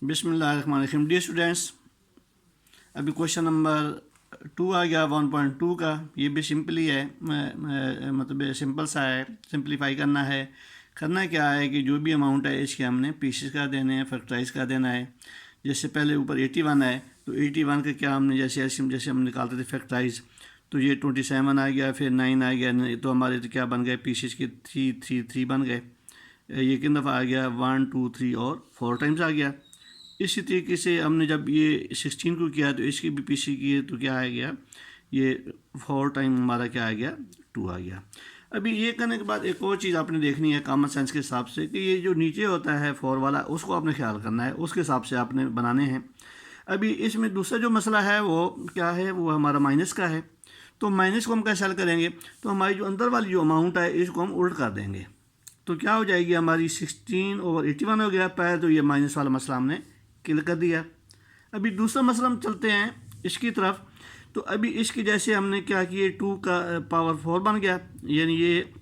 बिस्मिल्लाहिर्रहमानिर्रहीम। Dear students, अभी question number 2 आ गया 1.2 का। ये भी सिंपली है, मतलब सिंपल सा है, सिंपलीफाई करना है। करना क्या है कि जो भी अमाउंट है इसके हमने पीसेस का देने हैं, फैक्टराइज का देना है। जैसे पहले ऊपर 81 है तो 81 का क्या हमने जैसे हम निकालते थे फैक्टराइज, तो ये 27 आ गया, फिर 9 आ गया, तो हमारे तो क्या बन गए पीसेस के 3 बन गए। ये कितने दफ़ा आ गया 1 2 3 और 4 टाइम्स आ गया। इसी तरीके से हमने जब ये 16 को किया तो इसकी भी पीसी किए तो क्या आ गया, ये 4 टाइम हमारा क्या आ गया 2 आ गया। अभी ये करने के बाद एक और चीज़ आपने देखनी है कॉमन सेंस के हिसाब से कि ये जो नीचे होता है 4 वाला उसको आपने ख्याल करना है, उसके हिसाब से आपने बनाने हैं। अभी इसमें दूसरा जो मसला है वो क्या है, वो हमारा माइनस का है। तो माइनस को हम कैसे हल करेंगे, तो हमारी जो अंदर वाली जो अमाउंट है इसको हम उल्ट कर देंगे। तो क्या हो जाएगी हमारी 16/81 हो गया। पहले तो ये माइनस वाला मसला हमने क्लियर कर दिया। अभी दूसरा मसला हम चलते हैं इसकी तरफ। तो अभी इसके जैसे हमने क्या किए 2 का पावर 4 बन गया, यानी ये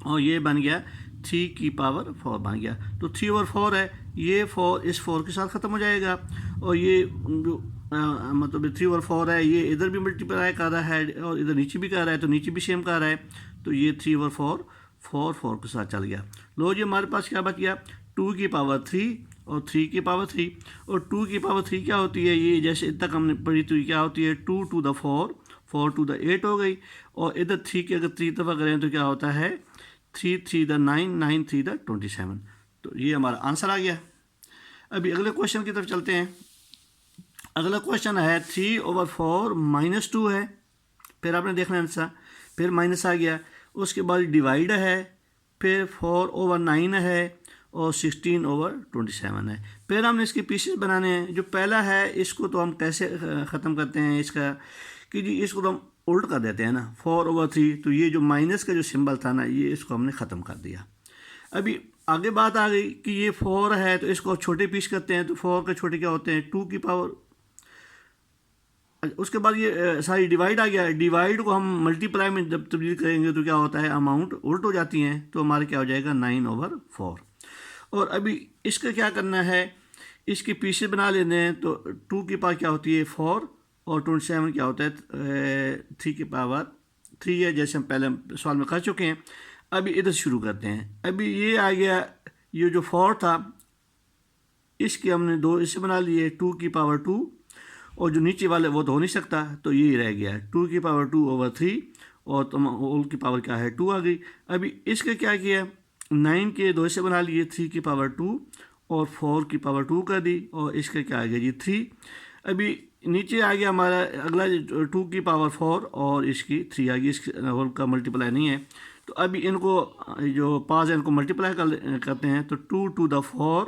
और ये बन गया 3 की पावर 4 बन गया। तो 3 और 4 है, ये 4 इस 4 के साथ ख़त्म हो जाएगा। और ये जो मतलब 3 और 4 है ये इधर भी मल्टीप्लाई कर रहा है और इधर नीचे भी कर रहा है, तो नीचे भी सेम कर रहा है। तो ये 3 और 4 के साथ चल गया। लो जी हमारे पास क्या बच गया 2 की पावर 3 और 3 की पावर 3। और 2 की पावर 3 क्या होती है, ये जैसे इतना तक हमने पढ़ी तो क्या होती है 2 to the 4, 4 to the 8 हो गई। और इधर 3 की अगर 3 दफ़ा करें तो क्या होता है 3 3 the 9, 9 3 the 27। तो ये हमारा आंसर आ गया। अभी अगले क्वेश्चन की तरफ चलते हैं। अगला क्वेश्चन है 3/4 -2 है। फिर आपने देखना आंसर, फिर माइनस आ गया, उसके बाद डिवाइड है, फिर 4/9 है और 16/27 है। फिर हमने इसके पीसेस बनाने हैं। जो पहला है इसको तो हम कैसे ख़त्म करते हैं इसका कि जी इसको तो हम उल्ट कर देते हैं ना 4/3। तो ये जो माइनस का जो सिंबल था ना ये इसको हमने ख़त्म कर दिया। अभी आगे बात आ गई कि ये 4 है तो इसको छोटे पीस करते हैं। तो 4 के छोटे क्या होते हैं 2 की पावर। उसके बाद ये सारी डिवाइड आ गया। डिवाइड को हम मल्टीप्लाई में जब तब्दील करेंगे तो क्या होता है अमाउंट उल्ट हो जाती हैं। तो हमारे क्या हो जाएगा 9/4। और अभी इसका क्या करना है, इसके पीछे बना लेने हैं। तो 2 की पावर क्या होती है 4 और 27 क्या होता है 3 की पावर 3 है, जैसे हम पहले सवाल में कर चुके हैं। अभी इधर शुरू करते हैं। अभी ये आ गया, ये जो 4 था इसके हमने 2 इससे बना लिए 2 की पावर 2 और जो नीचे वाले वो तो हो नहीं सकता, तो ये रह गया 2 की पावर 2/3 और होल की पावर क्या है 2 आ गई। अभी इसका क्या किया 9 के 2 से बना लिए 3 की पावर 2 और 4 की पावर 2 कर दी और इसका क्या आ गया जी 3। अभी नीचे आ गया हमारा अगला 2 की पावर 4 और इसकी 3 आ गई, इसके होल का मल्टीप्लाई नहीं है। तो अभी इनको जो पास है इनको मल्टीप्लाई करते हैं। तो 2 to the 4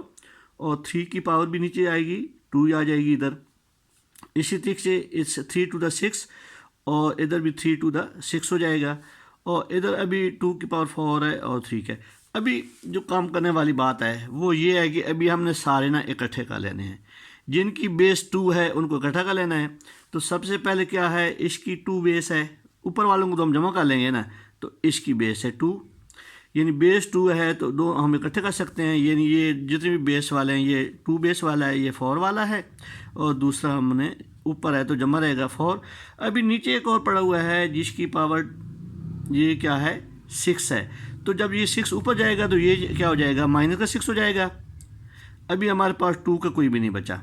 और 3 की पावर भी नीचे आएगी 2 आ जाएगी इधर। इसी तरीके से इस 3 to the 6 और इधर भी 3 to the 6 हो जाएगा। और इधर अभी 2 की पावर 4 है और 3 है। अभी जो काम करने वाली बात है वो ये है कि अभी हमने सारे ना इकट्ठे कर लेने हैं। जिनकी बेस 2 है उनको इकट्ठा कर लेना है। तो सबसे पहले क्या है इसकी 2 बेस है, ऊपर वालों को तो हम जमा कर लेंगे ना। तो इसकी बेस है 2, यानी बेस 2 है तो 2 हम इकट्ठे कर सकते हैं। यानी ये जितने भी बेस वाले हैं ये 2 बेस वाला है, ये 4 वाला है और दूसरा हमने ऊपर है तो जमा रहेगा 4। अभी नीचे एक और पड़ा हुआ है जिसकी पावर ये क्या है 6 है। तो जब ये 6 ऊपर जाएगा तो ये क्या हो जाएगा -6 हो जाएगा। अभी हमारे पास 2 का कोई भी नहीं बचा।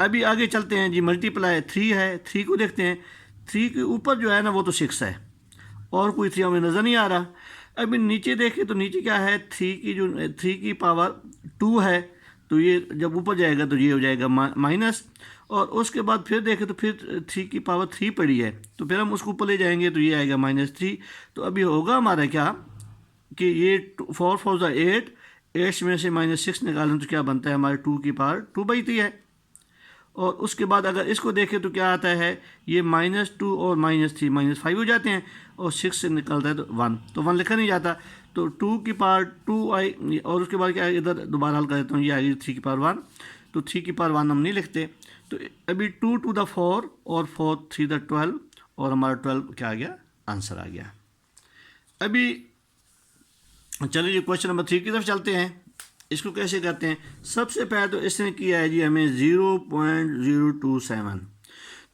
अभी आगे चलते हैं जी, मल्टीप्लाई 3 है, 3 को देखते हैं। 3 के ऊपर जो है ना वो तो 6 है और कोई 3 हमें नज़र नहीं आ रहा। अभी नीचे देखें तो नीचे क्या है 3 की पावर 2 है। तो ये जब ऊपर जाएगा तो ये हो जाएगा माइनस। और उसके बाद फिर देखें तो फिर 3 की पावर 3 पड़ी है तो फिर हम उसको ऊपर ले जाएंगे तो ये आएगा -3। तो अभी होगा हमारा क्या कि ये 4 4 8, 8 में से -6 निकालें तो क्या बनता है हमारे 2 की पावर 2 बचती है। और उसके बाद अगर इसको देखें तो क्या आता है ये -2 और -3 -5 हो जाते हैं और 6 से निकलता है तो 1, तो 1 लिखा नहीं जाता। तो 2 की पावर 2 आई और उसके बाद क्या इधर दोबारा हल कर देता हूँ, ये आएगी 3 की पावर 1। तो 3 की पावर 1 हम नहीं लिखते। तो अभी 2 to the 4 और 4 3 the 12 और हमारा 12 क्या आ गया आंसर आ गया। अभी चलिए क्वेश्चन नंबर 3 की तरफ चलते हैं। इसको कैसे करते हैं? सबसे पहले तो इसने किया है जी हमें 0.027।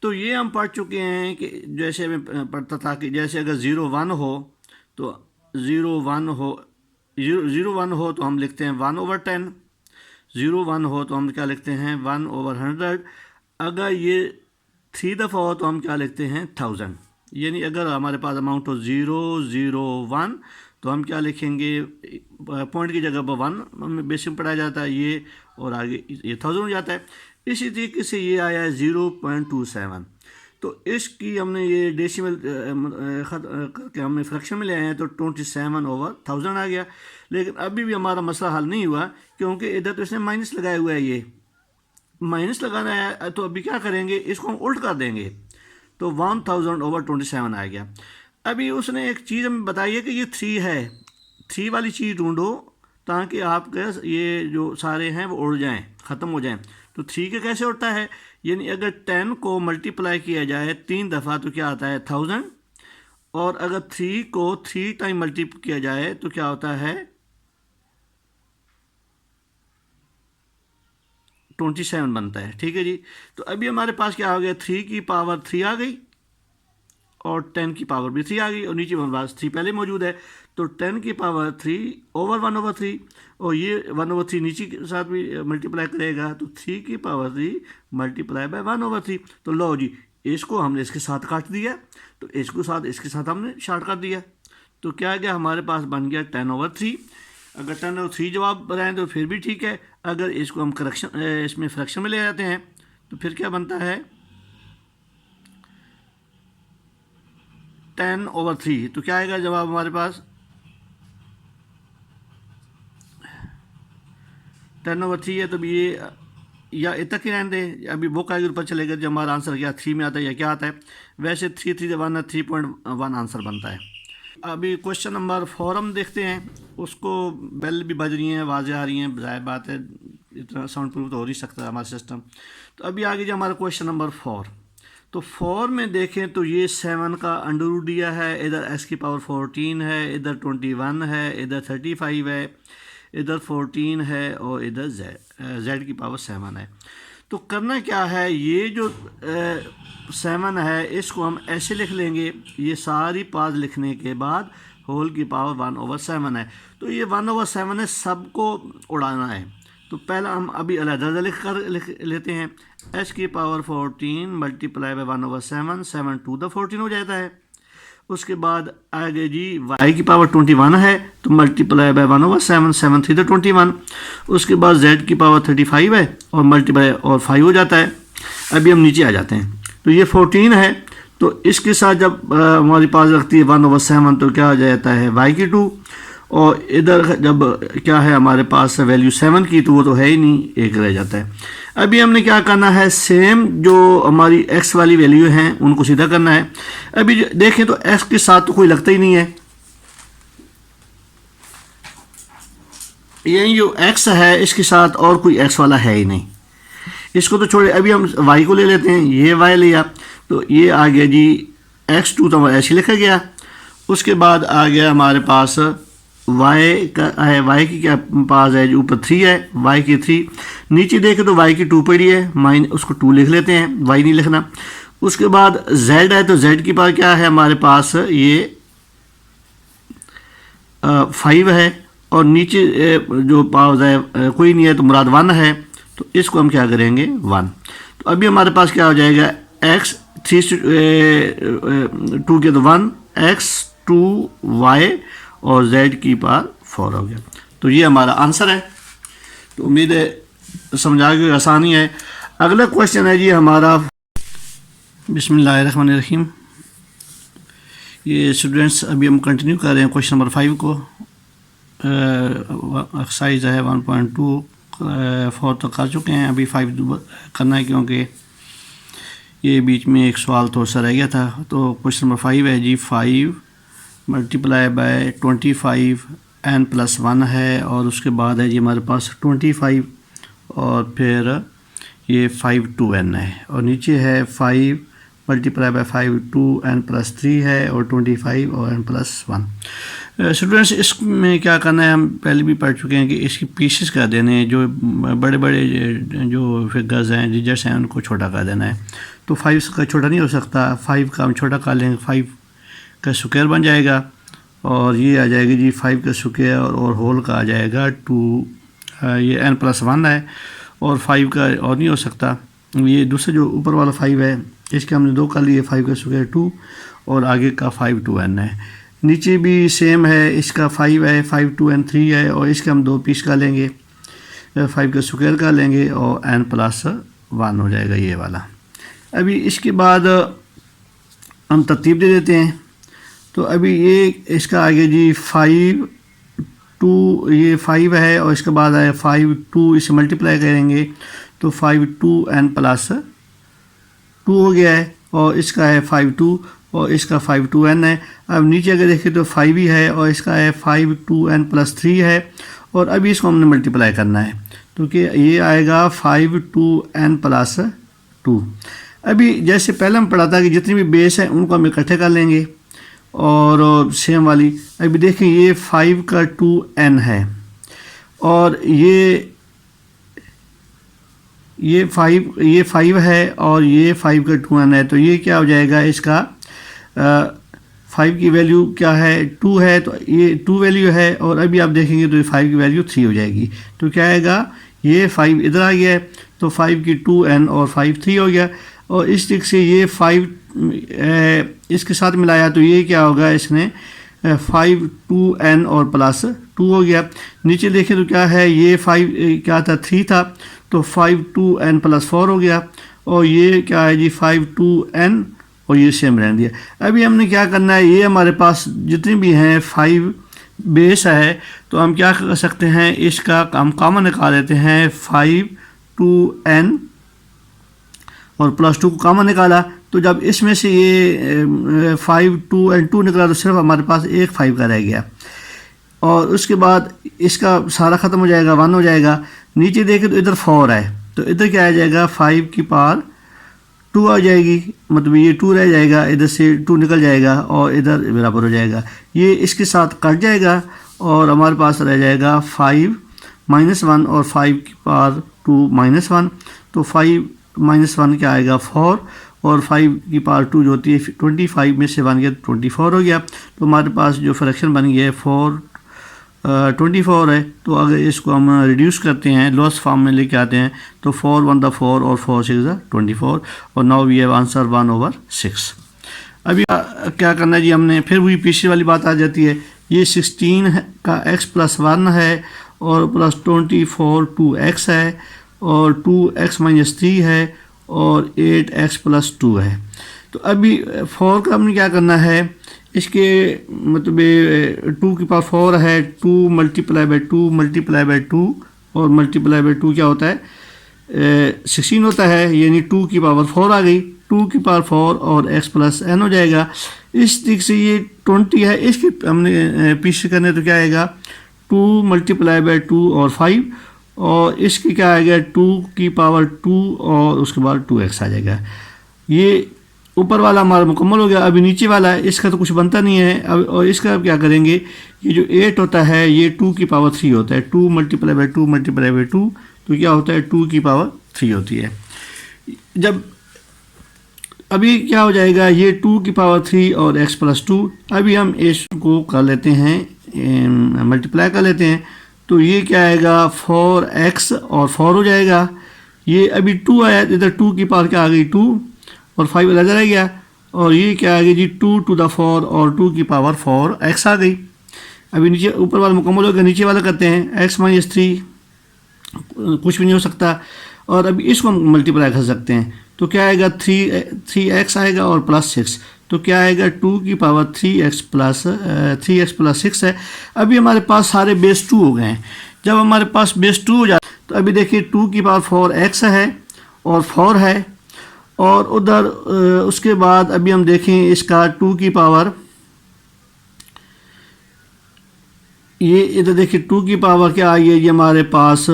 तो ये हम पढ़ चुके हैं कि जैसे हमें पढ़ता था कि जैसे अगर 0 1 हो तो 0 1 हो तो हम लिखते हैं 1/10। 0 1 हो तो हम क्या लिखते हैं 1/100। अगर ये 3 दफ़ा हो तो हम क्या लिखते हैं 1000। यानी अगर हमारे पास अमाउंट हो 001 तो हम क्या लिखेंगे, पॉइंट की जगह पर 1 हमें बेसिक पढ़ाया जाता है ये, और आगे ये 1000 हो जाता है। इसी तरीके से ये आया है 0.27। तो इसकी हमने ये डेसिमल करके हमने फ्रैक्शन में ले आए हैं तो 27/1000 आ गया। लेकिन अभी भी हमारा मसला हल नहीं हुआ क्योंकि इधर तो इसने माइनस लगाया हुआ है। ये माइनस लगाना है तो अभी क्या करेंगे, इसको हम उल्ट कर देंगे तो 1000/27 आ गया। अभी उसने एक चीज़ हमें बताई है कि ये 3 है, 3 वाली चीज़ ढूंढो ताकि आपके ये जो सारे हैं वो उड़ जाएं, ख़त्म हो जाएं। तो 3 के कैसे उड़ता है, यानी अगर 10 को मल्टीप्लाई किया जाए 3 दफ़ा तो क्या आता है 1000, और अगर 3 को 3 टाइम मल्टीप्लाई किया जाए तो क्या होता है 27 बनता है। ठीक है जी। तो अभी हमारे पास क्या हो गया, 3 की पावर 3 आ गई और 10 की पावर भी 3 आ गई, और नीचे हमारे पास 3 पहले मौजूद है तो 10 की पावर 3/1/3, और ये 1/3 नीचे के साथ भी मल्टीप्लाई करेगा तो 3 की पावर 3 मल्टीप्लाई बाय 1/3। तो लो जी, इसको हमने इसके साथ काट दिया तो इसको साथ इसके साथ हमने शार्ट कर दिया तो क्या गया हमारे पास बन गया 10/3। अगर 10/3 जवाब रहे तो फिर भी ठीक है। अगर इसको हम करेक्शन इसमें फ्रैक्शन में ले जाते हैं तो फिर क्या बनता है 10/3। तो क्या आएगा जवाब हमारे पास 10/3 है। तो ये या इतना ही रहने दें, अभी वो का ऊपर चलेगा जब हमारा आंसर क्या 3 में आता है या क्या आता है। वैसे 3 3 3.1 आंसर बनता है। अभी क्वेश्चन नंबर 4 हम देखते हैं। उसको बेल भी बज रही हैं, आवाज़ें आ रही हैं, जाहिर बात है इतना साउंड प्रूफ तो हो नहीं सकता हमारा सिस्टम। तो अभी आगे जो हमारा क्वेश्चन नंबर 4, तो 4 में देखें तो ये 7 का अंडर रूट दिया है, इधर x की पावर 14 है, इधर 21 है, इधर 35 है, इधर 14 है और इधर z की पावर 7 है। तो करना क्या है, ये जो 7 है इसको हम ऐसे लिख लेंगे, ये सारी पास लिखने के बाद होल की पावर 1/7 है। तो ये 1/7 है, सबको उड़ाना है। तो पहला हम अभी अलग-अलग लिख लेते हैं। h की power 14 multiply by 1/7, 7 to the 14 हो जाता है। उसके बाद आगे जी y की पावर 21 है तो मल्टीप्लाई बाय 1/7, 7 3 द 21। उसके बाद z की पावर 35 है और मल्टीप्लाई और 5 हो जाता है। अभी हम नीचे आ जाते हैं तो ये 14 है तो इसके साथ जब हमारी पास रखती है 1/7 तो क्या हो जाता है y की 2, और इधर जब क्या है हमारे पास वैल्यू 7 की तो वो तो है ही नहीं, एक रह जाता है। अभी हमने क्या करना है, सेम जो हमारी x वाली वैल्यू हैं उनको सीधा करना है। अभी देखें तो x के साथ तो कोई लगता ही नहीं है, यही जो x है इसके साथ और कोई x वाला है ही नहीं, इसको तो छोड़े। अभी हम y को ले लेते हैं, ये y लिया तो ये आ गया जी x2 तो ऐसे लिखा गया। उसके बाद आ गया हमारे पास y का है, y की क्या पास है जो ऊपर 3 है, y की 3, नीचे देखें तो y की 2 पड़ी है, माइन उसको 2 लिख लेते हैं, y नहीं लिखना। उसके बाद z है तो z की पास क्या है हमारे पास ये 5 है, और नीचे जो पास है कोई नहीं है तो मुराद 1 है, तो इसको हम क्या करेंगे 1। तो अभी हमारे पास क्या हो जाएगा x 3 2 के तो 1, x 2 y और z की पावर 4 हो गया। तो ये हमारा आंसर है। तो उम्मीद है समझा के आसानी है। अगला क्वेश्चन है जी हमारा, बिस्मिल्लाहिर्रहमानिर्रहीम। ये स्टूडेंट्स अभी हम कंटिन्यू कर रहे हैं क्वेश्चन नंबर 5 को। एक्सरसाइज है 1.2, 4 तो कर चुके हैं, अभी 5 करना है क्योंकि ये बीच में एक सवाल थोड़ा सा रह गया था। तो क्वेश्चन नंबर 5 है जी 5 मल्टीप्लाई बाय 25 n+1 है, और उसके बाद है जी हमारे पास 25 और फिर ये 5 2n है, और नीचे है 5 मल्टीप्लाई बाय 5 2n+3 है और 25 और n+1। स्टूडेंट्स इसमें क्या करना है, हम पहले भी पढ़ चुके हैं कि इसकी पीसेस कर देने हैं। जो बड़े बड़े जो फिगर्स हैं, डिजिट्स हैं, उनको छोटा कर देना है। तो 5 का छोटा नहीं हो सकता, 5 का हम छोटा कर लेंगे, 5 का स्क्वायर बन जाएगा और ये आ जाएगी जी 5 का स्क्वायर और होल का आ जाएगा 2, ये n+1 है और 5 का और नहीं हो सकता। ये दूसरा जो ऊपर वाला 5 है इसके हमने 2 कर लिए, 5 का स्क्वायर 2 और आगे का 5 2n है। नीचे भी सेम है, इसका 5 है, 5 2n 3 है और इसके हम 2 पीस का लेंगे, 5 का स्क्वायर का लेंगे और n+1 हो जाएगा ये वाला। अभी इसके बाद हम तरतीब दे देते हैं। तो अभी ये इसका आगे जी 5 2, ये 5 है और इसके बाद है 5 2, इसे मल्टीप्लाई करेंगे तो 5 2n+2 हो गया है और इसका है 5 2 और इसका 5 2n है। अब नीचे अगर देखें तो 5 ही है और इसका है 5 2n+3 है और अभी इसको हमने मल्टीप्लाई करना है तो कि ये आएगा 5 2n+2। अभी जैसे पहले हम पढ़ा था कि जितनी भी बेस है उनको हम इकट्ठे कर लेंगे और सेम वाली। अभी देखें ये 5 का 2n है और ये 5 है और ये 5 का 2n है, तो ये क्या हो जाएगा, इसका 5 की वैल्यू क्या है 2 है तो ये 2 वैल्यू है और अभी आप देखेंगे तो ये 5 की वैल्यू 3 हो जाएगी। तो क्या आएगा, ये 5 इधर आ गया है तो 5 की 2n और 5 3 हो गया और इस तरीके से ये 5 इसके साथ मिलाया तो ये क्या होगा, इसने 5 2n और +2 हो गया। नीचे देखें तो क्या है, ये 5 क्या था 3 था तो 5 2n+4 हो गया और ये क्या है जी 5 2n और ये सेम रहने दिया। अभी हमने क्या करना है, ये हमारे पास जितनी भी हैं 5 बेस है तो हम क्या कर सकते हैं, इसका हम कॉमन निकाल लेते हैं। 5 2n और +2 को कॉमन निकाला तो जब इसमें से ये 5 2n 2 निकला तो सिर्फ हमारे पास एक 5 का रह गया और उसके बाद इसका सारा ख़त्म हो जाएगा, 1 हो जाएगा। नीचे देखें तो इधर 4 है तो इधर क्या आ जाएगा, 5 की पावर 2 आ जाएगी, मतलब ये 2 रह जाएगा, इधर से 2 निकल जाएगा और इधर बराबर हो जाएगा, ये इसके साथ कट जाएगा और हमारे पास रह जाएगा 5 -1 और 5 की पावर 2 -1 तो 5 -1 क्या आएगा 4 और 5 की पावर 2 जो होती है 25 में से 1 गया 24 हो गया। तो हमारे पास जो फ्रैक्शन बन गया है 24 है। तो अगर इसको हम रिड्यूस करते हैं, लॉस फॉर्म में लेके आते हैं तो 4 1 द 4 और 4 6 द 24 और नाउ वी हैव आंसर 1/6। अभी क्या करना है जी, हमने फिर वही पीछे वाली बात आ जाती है। ये 16 का x+1 है और +24 2x है और 2x - 3 है और 8x+2 है। तो अभी 4 का हमने क्या करना है, इसके मतलब 2 की पावर 4 है, 2 × 2 × 2 और मल्टीप्लाई बाय 2 क्या होता है 16 होता है, यानी 2 की पावर 4 आ गई, 2 की पावर 4 और x+n हो जाएगा। इस तरीके से ये 20 है, इसकी हमने पीछे करने तो क्या आएगा 2 × 2 और 5 और इसकी क्या आएगा 2 की पावर 2 और उसके बाद 2x आ जाएगा। ये ऊपर वाला हमारा मुकम्मल हो गया। अभी नीचे वाला है, इसका तो कुछ बनता नहीं है। अब और इसका अब क्या करेंगे, ये जो 8 होता है ये 2 की पावर 3 होता है, 2 × 2 × 2 तो क्या होता है 2 की पावर 3 होती है। जब अभी क्या हो जाएगा, ये 2 की पावर 3 और x+2। अभी हम इसको कर लेते हैं मल्टीप्लाई कर लेते हैं तो ये क्या आएगा 4x और 4 हो जाएगा। ये अभी 2 आया, इधर 2 की पावर क्या आ गई 2 और 5 अलग रह गया और ये क्या आ गया जी 2 to the 4 और 2 की पावर 4x आ गई। अभी नीचे ऊपर वाला मुकम्मल हो गया, नीचे वाला करते हैं x - 3 कुछ भी नहीं हो सकता और अभी इसको हम मल्टीप्लाई कर सकते हैं तो क्या आएगा 3x आएगा और +6 तो क्या आएगा 2 की पावर 3x + 6 है। अभी हमारे पास सारे बेस 2 हो गए हैं। जब हमारे पास बेस 2 हो जाए तो अभी देखिए 2 की पावर 4x है और 4 है और उधर उसके बाद अभी हम देखें इसका 2 की पावर, ये इधर देखिए 2 की पावर क्या आई है, ये हमारे पास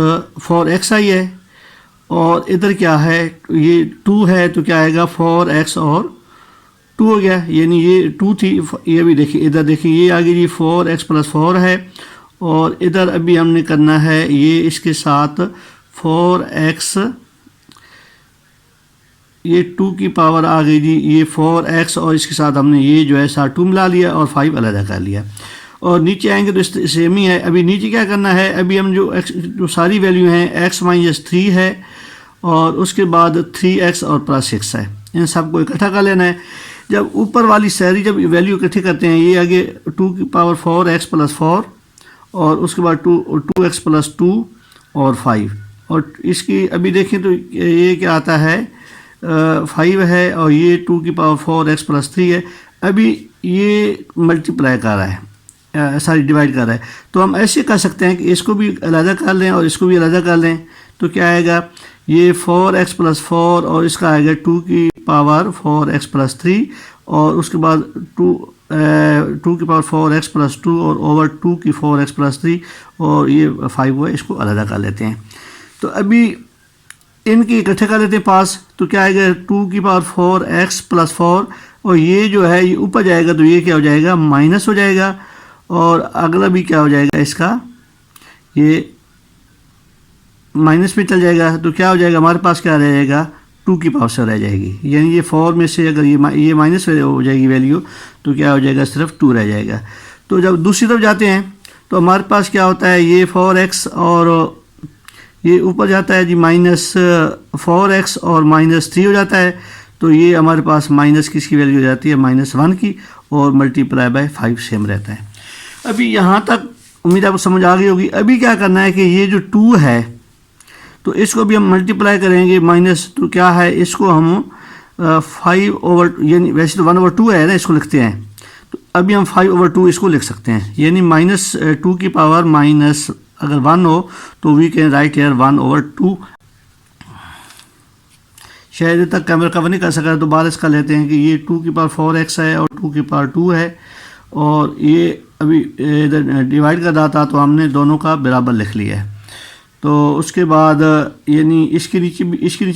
4x आई है और इधर क्या है ये 2 है तो क्या आएगा 4x और 2 हो गया, यानी ये 2 थी, ये भी देखिए इधर देखिए ये आगे जी 4x + 4 है, और इधर अभी हमने करना है ये इसके साथ 4x, ये 2 की पावर आ गई जी ये 4x, और इसके साथ हमने ये जो है साथ 2 मिला लिया और 5 अलग कर लिया, और नीचे आएंगे तो सेम ही है। अभी नीचे क्या करना है, अभी हम जो सारी वैल्यू हैं x - 3 है, और उसके बाद 3x और +6 है, इन सबको इकट्ठा कर लेना है। जब ऊपर वाली सारी जब वैल्यू इकट्ठी करते हैं, ये आगे 2 की पावर 4x + 4, और उसके बाद 2x + 2 और 5, और इसकी अभी देखें तो ये क्या आता है 5 है, और ये 2 की पावर 4x + 3 है। अभी ये मल्टीप्लाई कर रहा है, सारी डिवाइड कर रहा है, तो हम ऐसे कर सकते हैं कि इसको भी अलग कर लें और इसको भी अलग कर लें, तो क्या आएगा ये 4x + 4 और इसका आएगा 2 की पावर 4x + 3, और उसके बाद 2 की पावर 4x + 2 और ओवर 2 की 4x + 3, और ये 5 हुआ, इसको अलग कर लेते हैं। तो अभी इनके इकट्ठे कर लेते हैं पास, तो क्या आएगा 2 की पावर 4x + 4, और ये जो है ये ऊपर जाएगा तो ये क्या हो जाएगा माइनस हो जाएगा, और अगला भी क्या हो जाएगा इसका ये माइनस में चल जाएगा, तो क्या हो जाएगा हमारे पास क्या रह जाएगा 2 की पावर से रह जाएगी, यानी ये 4 में से अगर ये माइनस हो जाएगी वैल्यू, तो क्या हो जाएगा सिर्फ 2 रह जाएगा। तो जब दूसरी तरफ जाते हैं तो हमारे पास क्या होता है ये 4x, और ये ऊपर जाता है जी -4x और -3 हो जाता है, तो ये हमारे पास माइनस किसकी वैल्यू हो जाती है -1 की, और मल्टीप्लाई बाय 5 सेम रहता है। अभी यहाँ तक उम्मीद आपको समझ आ गई होगी। अभी क्या करना है कि ये जो 2 है तो इसको भी हम मल्टीप्लाई करेंगे माइनस, तो क्या है इसको हम 5 ओवर, यानी वैसे तो 1/2 है ना, इसको लिखते हैं, तो अभी हम 5/2 इसको लिख सकते हैं, यानी -2 की पावर माइनस अगर 1 हो तो वी कैन राइट हेयर 1/2। शायद तक कैमरा कवर नहीं कर सका, तो बार इसका लेते हैं कि ये 2 की पावर 4x है और 2 की पावर 2 है, और ये अभी इधर डिवाइड कर रहा था तो हमने दोनों का बराबर लिख लिया है। तो उसके बाद यानी इसके नीचे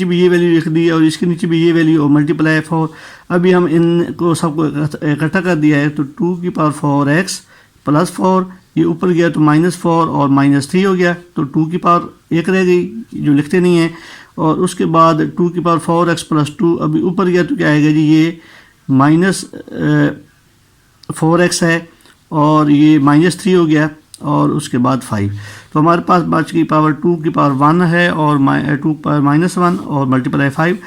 भी ये वैल्यू लिख दी, और इसके नीचे भी ये वैल्यू, और मल्टीप्लाई 4। अभी हम इनको सबको इकट्ठा कर दिया है, तो 2 की पावर 4x + 4, ये ऊपर गया तो -4 और -3 हो गया, तो 2 की पावर 1 रह गई जो लिखते नहीं है, और उसके बाद 2 की पावर 4x + 2 अभी ऊपर गया तो क्या आएगा जी ये -4x है, और ये -3 हो गया, और उसके बाद 5, तो हमारे पास बच गई पावर 2 की पावर 1 है, और 2 पावर -1 और मल्टीप्लाई 5।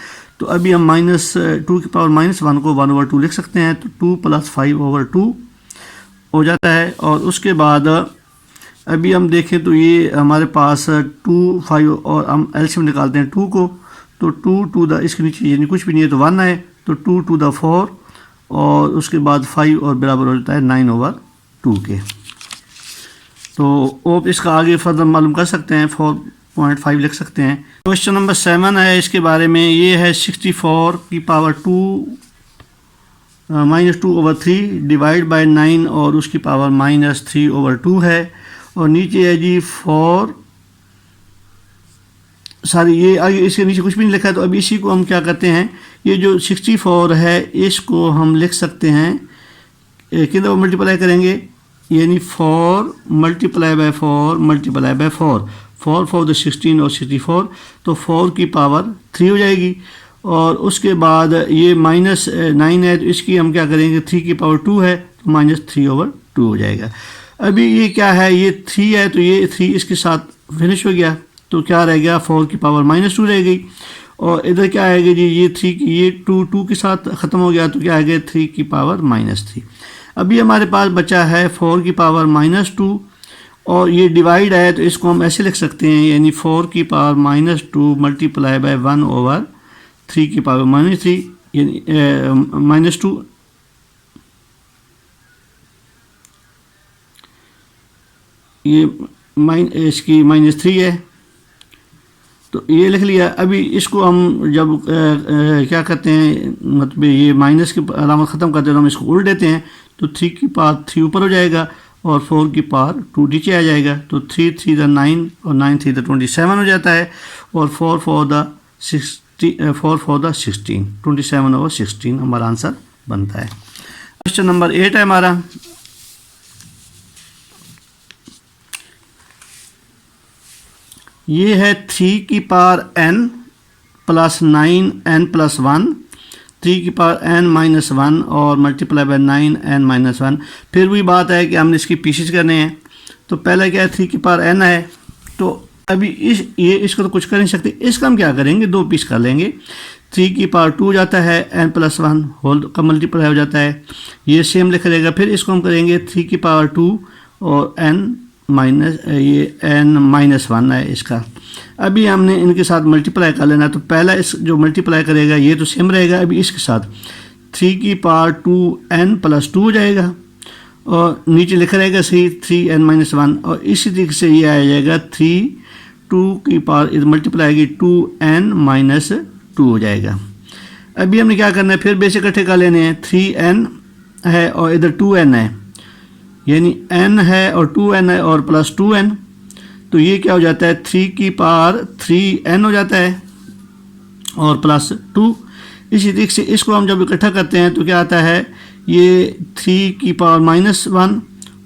तो अभी हम -2 की पावर -1 को 1/2 लिख सकते हैं, तो 2 + 5/2 हो जाता है। और उसके बाद अभी हम देखें तो ये हमारे पास 2, 5 और हम एलसीएम निकालते हैं 2 को, तो 2 इसके नीचे यानी कुछ भी नहीं है तो 1 है, तो 2 * 4, और उसके बाद 5 और बराबर हो जाता है 9/2 के। तो आप इसका आगे फर्दर मालूम कर सकते हैं, 4.5 लिख सकते हैं। क्वेश्चन नंबर 7 है, इसके बारे में ये है 64 की पावर 2 -2/3 डिवाइड बाय 9, और उसकी पावर -3/2 है, और नीचे है जी 4 सारी, ये आगे इसके नीचे कुछ भी नहीं लिखा है, तो अभी इसी को हम क्या करते हैं, ये जो 64 है इसको हम लिख सकते हैं किधर मल्टीप्लाई करेंगे, यानी 4 × 4 × 4, 4 4 द 16 और 64, तो 4 की पावर 3 हो जाएगी। और उसके बाद ये -9 है, तो इसकी हम क्या करेंगे 3 की पावर 2 है, तो -3/2 हो जाएगा। अभी ये क्या है, ये 3 है, तो ये 3 इसके साथ फिनिश हो गया, तो क्या रह गया 4 की पावर -2 रह गई, और इधर क्या आएगा जी ये 3 की ये 2 के साथ ख़त्म हो गया, तो क्या आएगा 3 की पावर -3। अभी हमारे पास बचा है 4 की पावर -2, और ये डिवाइड है तो इसको हम ऐसे लिख सकते हैं, यानी 4 की पावर -2 मल्टीप्लाई बाय 1/3 की पावर -3, यानी -2, ये इसकी -3 है, तो ये लिख लिया। अभी इसको हम जब क्या करते हैं, मतलब ये माइनस की अलामत ख़त्म करते हैं तो हम इसको उल्ट देते हैं, तो 3 की पावर 3 ऊपर हो जाएगा और 4 की पावर 2 नीचे आ जाएगा, तो 3 3 द 9 और 9 3 द 27 हो जाता है, और 4 4 द 16 27/16 हमारा आंसर बनता है। क्वेश्चन नंबर 8 है हमारा। ये है 3 की पावर n प्लस 9n+1, 3 की पावर n-1 और मल्टीप्लाई बाय 9n-1। फिर वही बात है कि हमने इसकी पीसेस करने हैं। तो पहले क्या है, 3 की पावर n है, तो अभी इसको तो कुछ कर नहीं सकते, इसका हम क्या करेंगे, 2 पीस कर लेंगे। 3 की पावर 2 जाता है, n+1 होल का मल्टीप्लाई हो जाता है, ये सेम लिख देगा। फिर इसको हम करेंगे 3 की पावर 2 और n-1 है इसका। अभी हमने इनके साथ मल्टीप्लाई कर लेना, तो पहला इस जो मल्टीप्लाई करेगा ये तो सेम रहेगा। अभी इसके साथ 3 की पावर 2n+2 हो जाएगा और नीचे लिखा रहेगा सही 3n-1, और इसी तरीके से ये आ जाएगा 2 की पावर मल्टीप्लाई आएगी 2n-2 हो जाएगा। अभी हमने क्या करना है, फिर बेस इकट्ठे कर लेने हैं। 3n है और इधर 2n है, यानी n है और 2n है और प्लस 2n, तो ये क्या हो जाता है, 3 की पावर 3n हो जाता है और प्लस 2। इसी तरीके से इसको हम जब इकट्ठा करते हैं तो क्या आता है, ये 3 की पावर -1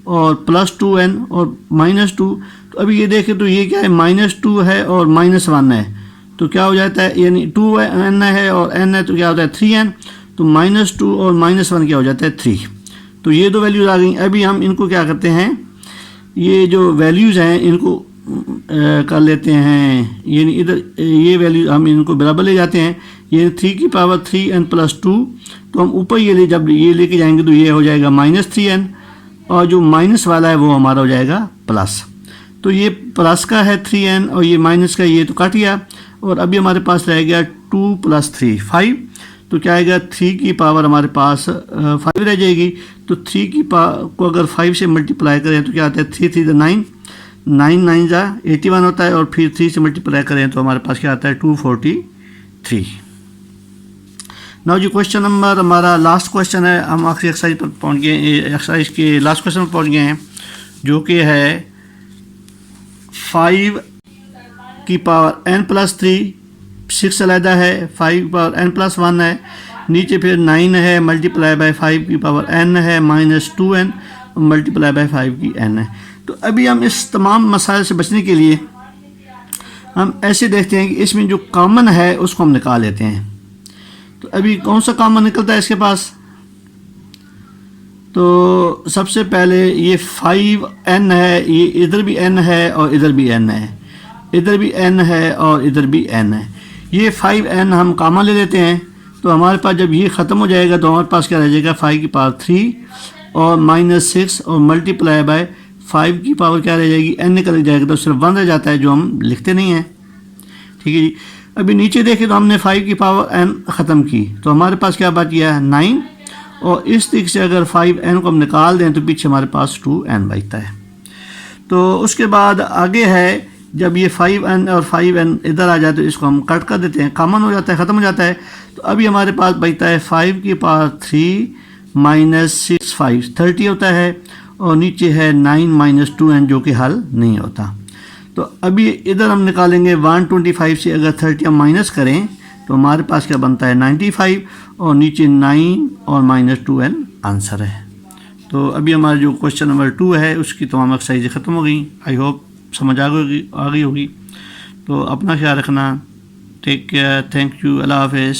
और प्लस 2n और -2। तो अभी ये देखें तो ये क्या है, -2 है और -1 है, तो क्या हो जाता है, यानी 2n है और n है, तो क्या होता है 3n। तो -2 और -1 क्या हो जाता है 3। तो ये 2 वैल्यूज़ आ गई। अभी हम इनको क्या करते हैं, ये जो वैल्यूज़ हैं इनको कर लेते हैं, यानी इधर ये वैल्यू हम इनको बराबर ले जाते हैं। ये 3 की पावर 3n+2, तो हम ऊपर जब ये लेके जाएंगे तो ये हो जाएगा -3n, और जो माइनस वाला है वो हमारा हो जाएगा प्लस। तो ये प्लस का है 3n और ये माइनस का, ये तो कट गया, और अभी हमारे पास रह गया 2 + 3 5। तो क्या आएगा, 3 की पावर हमारे पास 5 रह जाएगी। तो 3 की पावर को अगर 5 से मल्टीप्लाई करें तो क्या आता है, 3 3 9, 9 9 जा 81 होता है, और फिर 3 से मल्टीप्लाई करें तो हमारे पास क्या आता है 243। नाउ जी क्वेश्चन नंबर हमारा लास्ट क्वेश्चन है। हम आखिरी एक्सरसाइज पर पहुंच गए, एक्सरसाइज के लास्ट क्वेश्चन पर पहुंच गए हैं, जो कि है 5 की पावर n+3, 6 अलहदा है, 5 की पावर n+1 है, नीचे फिर 9 है मल्टीप्लाई बाय 5 की पावर n है -2n मल्टीप्लाई बाय 5 की n है। तो अभी हम इस तमाम मसाइल से बचने के लिए हम ऐसे देखते हैं कि इसमें जो कॉमन है उसको हम निकाल लेते हैं। तो अभी कौन सा कॉमन निकलता है इसके पास, तो सबसे पहले ये 5n है, ये इधर भी n है और इधर भी n है, इधर भी n है और इधर भी n है। ये 5n हम कॉमन ले लेते हैं, तो हमारे पास जब ये ख़त्म हो जाएगा तो हमारे पास क्या रह जाएगा, 5 की पावर 3 और -6 और मल्टीप्लाई बाय 5 की पावर क्या रह जाएगी, n निकल जाएगा, तो सिर्फ 1 रह जाता है जो हम लिखते नहीं हैं। ठीक है जी। अभी नीचे देखें तो हमने 5 की पावर n ख़त्म की, तो हमारे पास क्या बच गया है 9, और इस तरीके से अगर 5n को हम निकाल दें तो पीछे हमारे पास 2n बचता है। तो उसके बाद आगे है, जब ये 5n और 5n इधर आ जाए तो इसको हम कट कर देते हैं, कॉमन हो जाता है, ख़त्म हो जाता है। तो अभी हमारे पास बचता है 5 की पावर 3 -6 5 30 होता है, और नीचे है 9 -2n जो कि हल नहीं होता। तो अभी इधर हम निकालेंगे 125 से अगर 30 हम माइनस करें तो हमारे पास क्या बनता है 95, और नीचे 9 और -2n आंसर है। तो अभी हमारा जो क्वेश्चन नंबर 2 है उसकी तमाम एक्सरसाइज ख़त्म हो गई। आई होप समझ आ गई होगी। तो अपना ख्याल रखना, टेक केयर, थैंक यू, अल्लाह हाफ़िज़।